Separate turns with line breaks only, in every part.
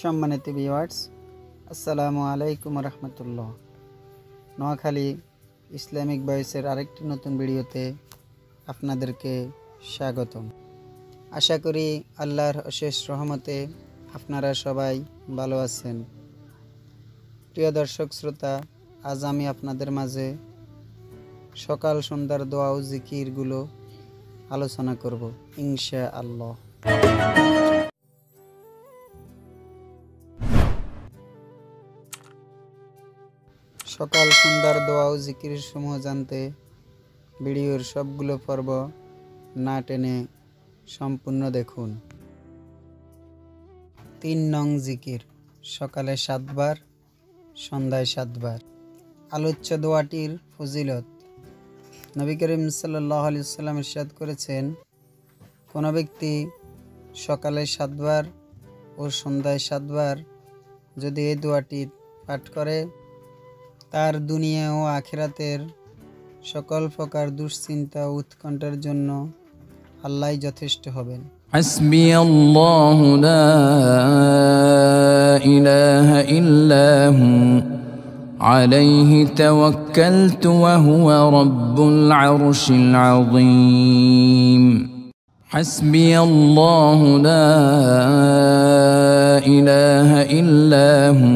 সম্মানিত ভিউয়ার্স, আসসালামু আলাইকুম রহমতুল্লাহ। নোয়াখালী ইসলামিক ভয়েসের আরেকটি নতুন ভিডিওতে আপনাদেরকে স্বাগতম। আশা করি আল্লাহর অশেষ রহমতে আপনারা সবাই ভালো আছেন। প্রিয় দর্শক শ্রোতা, আজ আমি আপনাদের মাঝে সকাল সন্ধ্যার দোয়া ও জিকিরগুলো আলোচনা করব ইনশাআল্লাহ। সকাল সন্ধ্যার দোয়া ও জিকিরের সমূহ জানতে ভিডিওর সবগুলো পর্ব না টেনে সম্পূর্ণ দেখুন। ৩ নং জিকির, সকালে 7 বার, সন্ধ্যায় 7 বার। আলোচ্য দোয়াটির ফজিলত। নবী করিম সাল্লাল্লাহু আলাইহি ওয়াসাল্লাম ইরশাদ করেছেন, কোন ব্যক্তি সকালে 7 বার ও সন্ধ্যায় 7 বার যদি এই দোয়াটি পাঠ করে, তার দুনিয়া ও আখিরাতের সকল প্রকার দুশ্চিন্তা ও উৎকণ্ঠার জন্য আল্লাহই যথেষ্ট হবেন।
হাসবি আল্লাহু লা ইলাহা ইল্লা হু আলাইহি তাওয়াক্কালতু ওয়া হুয়া রাব্বুল আরশিল আযীম। হাসবি আল্লাহু লা ইলাহা ইল্লা হু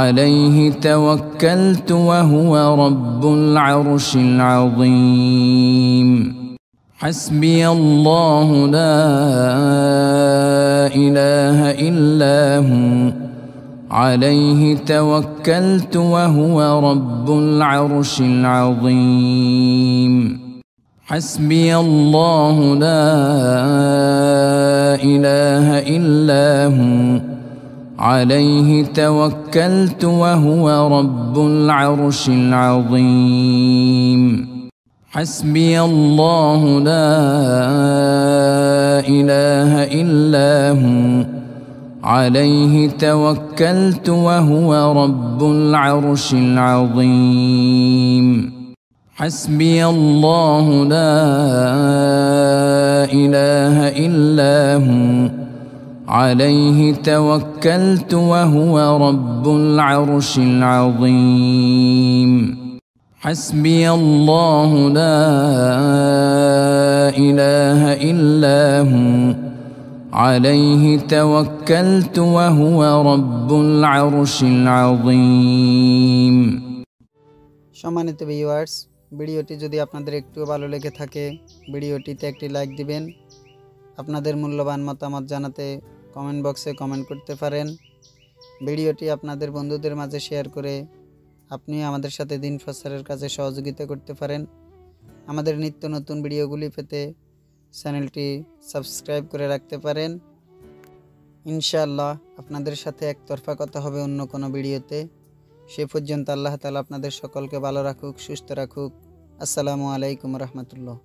عليه توكلت وهو رب العرش العظيم. حسبي الله لا إله إلا هو عليه توكلت وهو رب العرش العظيم. حسبي الله لا إله إلا هو عليه توكلت وهو رب العرش العظيم. حسبي الله لا إله إلا هو عليه توكلت وهو رب العرش العظيم. حسبي الله لا إله إلا هو عليه توكلت وهو رب العرش العظيم. حسبي الله لا إله إلا هو عليه توكلت وهو رب العرش العظيم.
সম্মানিত ভিউয়ার্স, ভিডিওটি যদি আপনাদের একটু ভালো লেগে থাকে, ভিডিওটিতে একটি লাইক দিবেন। আপনাদের মূল্যবান মতামত জানাতে কমেন্ট বক্সে কমেন্ট করতে পারেন। ভিডিওটি আপনাদের বন্ধুদের মাঝে শেয়ার করে আপনি আমাদের সাথে দিন প্রচারের কাজে সহযোগিতা করতে পারেন। আমাদের নিত্য নতুন ভিডিওগুলি পেতে চ্যানেলটি সাবস্ক্রাইব করে রাখতে পারেন। ইনশাআল্লাহ আপনাদের সাথে একতরফা কথা হবে অন্য কোনো ভিডিওতে। সে পর্যন্ত আল্লাহ তাআলা আপনাদের সকলকে ভালো রাখুক, সুস্থ রাখুক। আসসালামু আলাইকুম রহমতুল্লাহ।